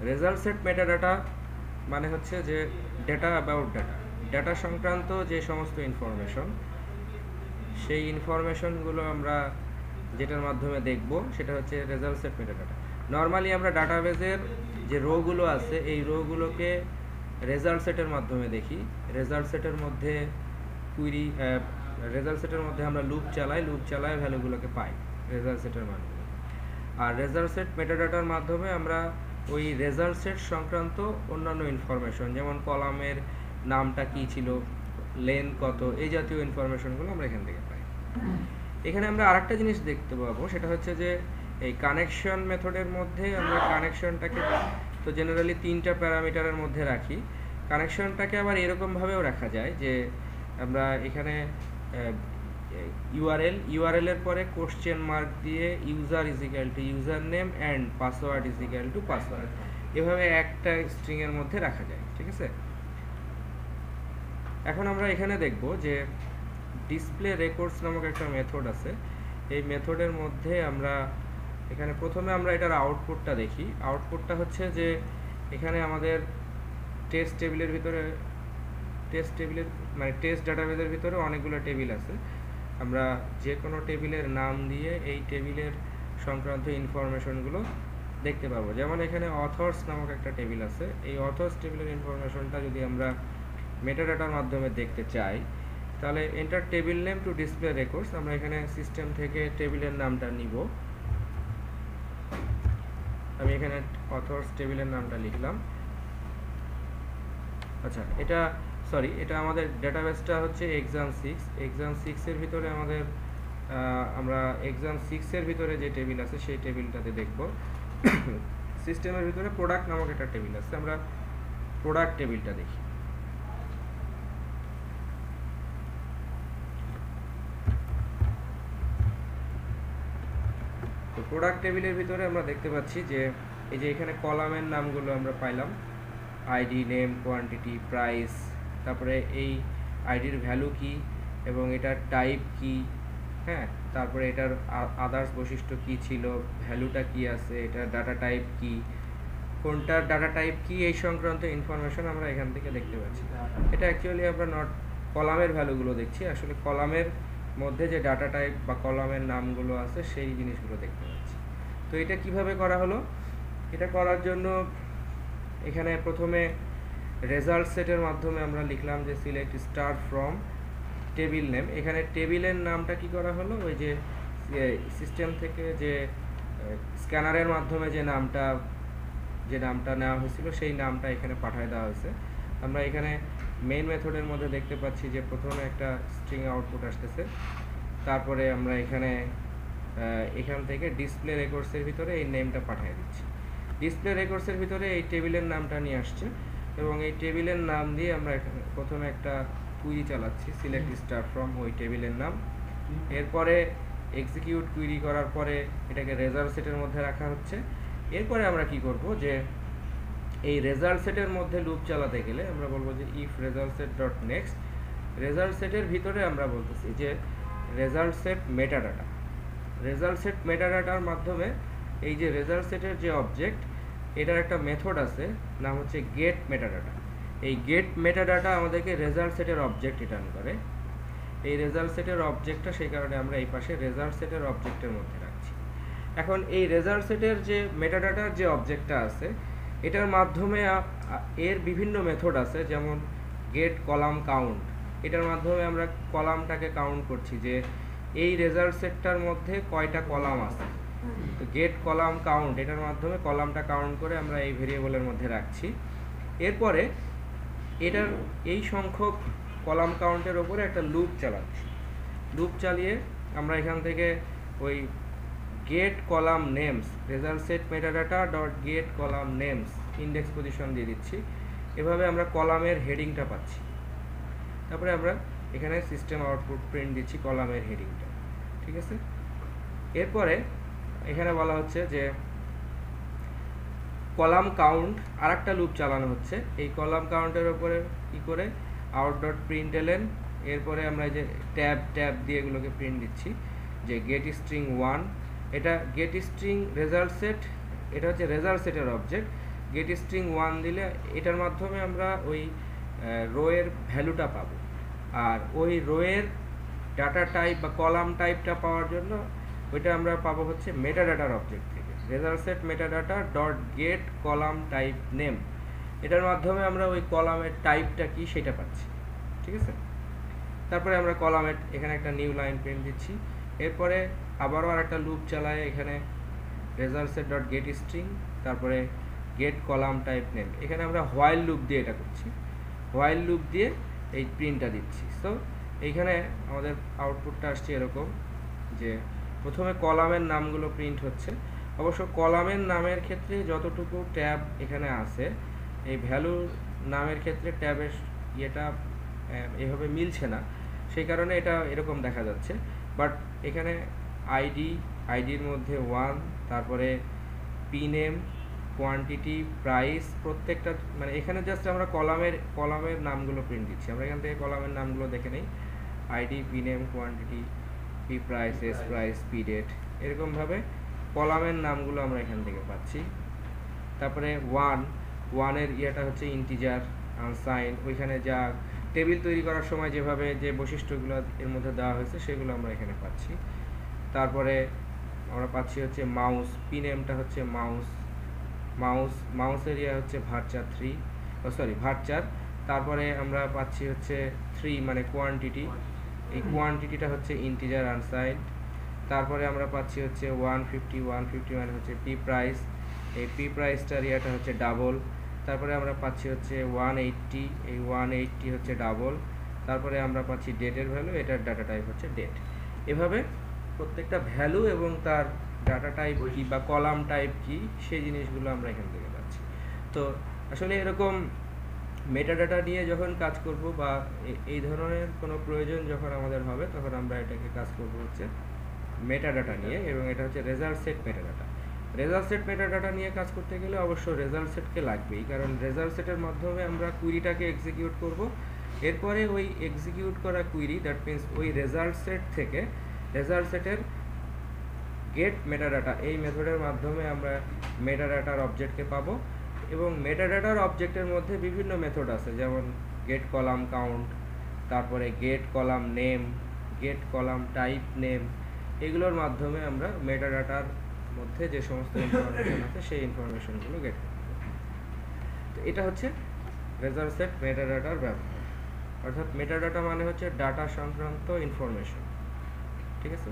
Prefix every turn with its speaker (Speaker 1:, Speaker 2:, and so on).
Speaker 1: Result set metadata মানে হচ্ছে যে ডেটা অ্যাবাউট ডেটা সংক্রান্ত যে সমস্ত ইনফরমেশন, সেই ইনফরমেশনগুলো আমরা যেটার মাধ্যমে দেখব সেটা হচ্ছে রেজাল্ট সেট মেটাডাটা। নর্মালি আমরা ডাটাবেজের যে রোগুলো আছে এই রোগুলোকে রেজাল্ট সেটের মাধ্যমে দেখি। রেজাল্ট সেটের মধ্যে কুইরি রেজাল্ট সেটের মধ্যে আমরা লুপ চালাই ভ্যালুগুলোকে পাই রেজাল্ট সেটের মাধ্যমে। আর রেজাল্ট সেট মেটাডাটার মাধ্যমে আমরা ওই রেজাল্ট সেট সংক্রান্ত অন্যান্য ইনফরমেশন, যেমন কলামের নামটা কি ছিল, লেন কত, এই জাতীয় ইনফরমেশনগুলো আমরা এখান থেকে পাই। এখানে আমরা আরেকটা জিনিস দেখতে পাবো, সেটা হচ্ছে যে এই কানেকশন মেথডের মধ্যে আমরা কানেকশনটাকে তো জেনারেলি 3টা প্যারামিটারের মধ্যে রাখি। কানেকশনটাকে আবার এরকমভাবেও রাখা যায় যে আমরা এখানে ইউআরএল এর পরে কোশ্চেন মার্ক দিয়ে user is equal to user name and password is equal to password, এভাবে একটা স্ট্রিং এর মধ্যে রাখা যায়। ঠিক আছে, এখন আমরা এখানে দেখব যে ডিসপ্লে রেকর্ডস নামক একটা মেথড আছে। এই মেথডের মধ্যে আমরা এখানে প্রথমে আমরা এটার আউটপুটটা দেখি। আউটপুটটা হচ্ছে যে এখানে আমাদের টেস্ট টেবিলের মানে টেস্ট ডাটাবেজের ভিতরে অনেকগুলো টেবিল আছে। আমরা যে কোনো টেবিলের নাম দিয়ে এই টেবিলের সংক্রান্ত ইনফরমেশনগুলো দেখতে পাবো। যেমন এখানে অথর্স নামক একটা টেবিল আছে। এই অথর্স টেবিলের ইনফরমেশনটা যদি আমরা মেটাডাটার মাধ্যমে দেখতে চাই, তাহলে enter table name to display records, আমরা এখানে সিস্টেম থেকে টেবিলের নামটা নিব। আমি এখানে অথর্স টেবিলের নামটা লিখলাম। আচ্ছা, এটা আমাদের ডাটাবেসটা হচ্ছে এক্সাম 6 এর ভিতরে আমরা এক্সাম 6 এর ভিতরে যে টেবিল আছে সেই টেবিলটাতে দেখব। সিস্টেমের ভিতরে প্রোডাক্ট নামক একটা টেবিল আছে, আমরা প্রোডাক্ট টেবিলটা দেখি। তো প্রোডাক্ট টেবিলের ভিতরে আমরা দেখতে পাচ্ছি যে এই যে এখানে কলামের নামগুলো আমরা পাইলাম, আইডি, নেম, কোয়ান্টিটি, প্রাইস, তারপরে এই আইডির ভ্যালু কি এবং এটার টাইপ কি, হ্যাঁ, তারপরে এটার আদার্স বৈশিষ্ট্য কি ছিল, ভ্যালুটা কি আছে, এটার ডাটা টাইপ কি, কোনটার ডাটা টাইপ কি, এই সংক্রান্ত ইনফরমেশন আমরা এখান থেকে দেখতে পাচ্ছি। এটা অ্যাকচুয়ালি আমরা নট কলামের ভ্যালুগুলো দেখছি, আসলে কলামের মধ্যে যে ডাটা টাইপ বা কলামের নামগুলো আছে সেই জিনিসগুলো দেখতে পাচ্ছি। তো এটা কিভাবে করা হলো? এটা করার জন্য এখানে প্রথমে রেজাল্ট সেটের মাধ্যমে আমরা লিখলাম যে select star from table name. এখানে টেবিলের নামটা কি করা হলো, ওই যে সিস্টেম থেকে যে স্ক্যানারের মাধ্যমে যে নামটা নেওয়া হয়েছিল সেই নামটা এখানে পাঠিয়ে দেওয়া হয়েছে। আমরা এখানে মেইন মেথডের মধ্যে দেখতে পাচ্ছি যে প্রথমে একটা স্ট্রিং আউটপুট আসতেছে, তারপরে আমরা এখান থেকে ডিসপ্লে রেকর্ডসের ভিতরে এই নেমটা পাঠিয়ে দিচ্ছি। ডিসপ্লে রেকর্ডসের ভিতরে এই টেবিলের নামটা নিয়ে আসছে এবং এই টেবিলের নাম দিয়ে আমরা এখানে প্রথমে একটা কুইরি চালাচ্ছি, সিলেক্ট স্টার ফ্রম ওই টেবিলের নাম। এরপরে এক্সিকিউট কুইরি করার পরে এটাকে রেজাল্ট সেটের মধ্যে রাখা হচ্ছে। এরপরে আমরা কি করব, যে এই রেজাল্ট সেটের মধ্যে লুপ চালাতে গেলে আমরা বলবো যে if result set dot next. Result সেটের ভিতরে আমরা বলতেছি যে result set metadata. Result set মেটাডাটার মাধ্যমে এই যে রেজাল্ট সেটের যে অবজেক্ট, এটার একটা মেথড আছে, নাম হচ্ছে গেট মেটাডাটা। এই গেট মেটাডাটা আমাদেরকে রেজাল্ট সেটের অবজেক্ট রিটার্ন করে। এই রেজাল্ট সেটের অবজেক্টটা সেই কারণে আমরা এই পাশে রেজাল্ট সেটের অবজেক্টের মধ্যে রাখছি। এখন এই রেজাল্ট সেটের যে মেটাডাটার যে অবজেক্টটা আছে, এটার মাধ্যমে এর বিভিন্ন মেথড আছে, যেমন গেট কলাম কাউন্ট। এটার মাধ্যমে আমরা কলামটাকে কাউন্ট করছি যে এই রেজাল্ট সেটটার মধ্যে কয়টা কলাম আছে। তো গেট কলাম কাউন্ট, এটার মাধ্যমে কলামটা কাউন্ট করে আমরা এই ভেরিয়েবলের মধ্যে রাখছি। এরপরে এটার এই সংখ্যক কলাম কাউন্টের ওপরে একটা লুপ চালাচ্ছি। লুপ চালিয়ে আমরা এখান থেকে ওই get column names, result set metadata dot get column names index position দিয়ে দিচ্ছি। এভাবে আমরা কলামের হেডিংটা পাচ্ছি। তারপরে আমরা এখানে সিস্টেম আউটপুট প্রিন্ট দিচ্ছি কলামের হেডিংটা। ঠিক আছে, এরপরে এখানে বলা হচ্ছে যে কলাম কাউন্ট আর একটা লুপ চালানো হচ্ছে। এই কলাম কাউন্টের ওপরে কি করে আউট ডট প্রিন্ট এলেন, এরপরে আমরা যে ট্যাব দিয়ে এগুলোকে প্রিন্ট দিচ্ছি যে গেট স্ট্রিং 1। এটা গেট স্ট্রিং রেজাল্ট সেট, এটা হচ্ছে রেজাল্ট সেটের অবজেক্ট। গেট স্ট্রিং 1 দিলে এটার মাধ্যমে আমরা ওই রো এর ভ্যালুটা পাবো। আর ওই রো এর ডাটা টাইপ বা কলাম টাইপটা পাওয়ার জন্য ওইটা আমরা পাবো হচ্ছে মেটাডাটার অবজেক্ট থেকে, result set metadata dot get column type name. এটার মাধ্যমে আমরা ওই কলামের টাইপটা কি সেটা পাচ্ছি, ঠিক আছে। তারপরে আমরা কলামের এখানে একটা নিউ লাইন প্রিন্ট দিচ্ছি। এরপরে আবারও আরেকটা লুপ চালায় এখানে result set dot gate string, তারপরে গেট কলাম টাইপ নেম। এখানে আমরা হোয়াইল লুপ দিয়ে এটা করছি, হোয়াইল লুপ দিয়ে এই প্রিন্টটা দিচ্ছি। সো এইখানে আমাদের আউটপুটটা আসছে এরকম যে প্রথমে কলামের নামগুলো প্রিন্ট হচ্ছে। অবশ্য কলামের নামের ক্ষেত্রে যতটুকু ট্যাব এখানে আছে, এই ভ্যালু নামের ক্ষেত্রে ট্যাবের ইয়েটা এভাবে মিলছে না, সেই কারণে এটা এরকম দেখা যাচ্ছে। বাট এখানে আইডির মধ্যে 1, তারপরে পি নেম, কোয়ান্টিটি, প্রাইস, প্রত্যেকটা মানে এখানে জাস্ট আমরা কলামের নামগুলো প্রিন্ট দিচ্ছি। আমরা এখান থেকে কলামের নামগুলো দেখে নেই, ID, P name, quantity, P price, S price, P date, এরকমভাবে কলামের নামগুলো আমরা এখান থেকে পাচ্ছি। তারপরে ওয়ানের ইয়েটা হচ্ছে ইন্টিজার, আনসাইন, ওইখানে যা টেবিল তৈরি করার সময় যেভাবে যে বৈশিষ্ট্যগুলো এর মধ্যে দেওয়া হয়েছে সেগুলো আমরা এখানে পাচ্ছি। তারপরে আমরা পাচ্ছি হচ্ছে মাউস, পি নেমটা হচ্ছে মাউসের ইয়ে হচ্ছে ভার্চার 3, তারপরে আমরা পাচ্ছি হচ্ছে 3 মানে কোয়ান্টিটি, এই কোয়ান্টিটিটা হচ্ছে ইন্টিজার আনসাইন। তারপরে আমরা পাচ্ছি হচ্ছে 150 মানে হচ্ছে পি প্রাইস, এই পি প্রাইসটার ইয়েটা হচ্ছে ডাবল। তারপরে আমরা পাচ্ছি হচ্ছে 180, এই 180 হচ্ছে ডাবল। তারপরে আমরা পাচ্ছি ডেটের ভ্যালু, এটার ডাটা টাইপ হচ্ছে ডেট। এভাবে প্রত্যেকটা ভ্যালু এবং তার ডাটা টাইপ কি বা কলাম টাইপ কি সেই জিনিসগুলো আমরা এখান থেকে পাচ্ছি। তো আসলে এরকম মেটাডাটা নিয়ে যখন কাজ করব বা এই ধরনের কোনো প্রয়োজন যখন আমাদের হবে, তখন আমরা এটাকে কাজ করব হচ্ছে মেটাডাটা নিয়ে, এবং এটা হচ্ছে result set metadata. Result set metadata নিয়ে কাজ করতে গেলে অবশ্য রেজাল্ট সেটকে লাগবেই, কারণ রেজাল্ট সেটের মাধ্যমে আমরা কুইরিটাকে এক্সিকিউট করব। এরপরে ওই এক্সিকিউট করা কুইরি, দ্যাট মিনস ওই রেজাল্ট সেট থেকে রেজাল্ট সেটের গেট মেটাডাটা এই মেথডের মাধ্যমে আমরা মেটাডাটার অবজেক্টকে পাবো। এবং মেটাডাটার অবজেক্টের মধ্যে বিভিন্ন মেথড আছে, যেমন গেট কলাম কাউন্ট, তারপরে get column name, get column type name, এগুলোর মাধ্যমে আমরা মেটাডাটার মধ্যে যে সমস্ত ইনফরমেশন আছে সেই ইনফরমেশনগুলো গেট করতে পারি। তো এটা হচ্ছে রেজাল্ট সেট মেটাডাটার ব্যবহার। অর্থাৎ মেটাডাটা মানে হচ্ছে ডাটা সংক্রান্ত ইনফরমেশন, ঠিক আছে।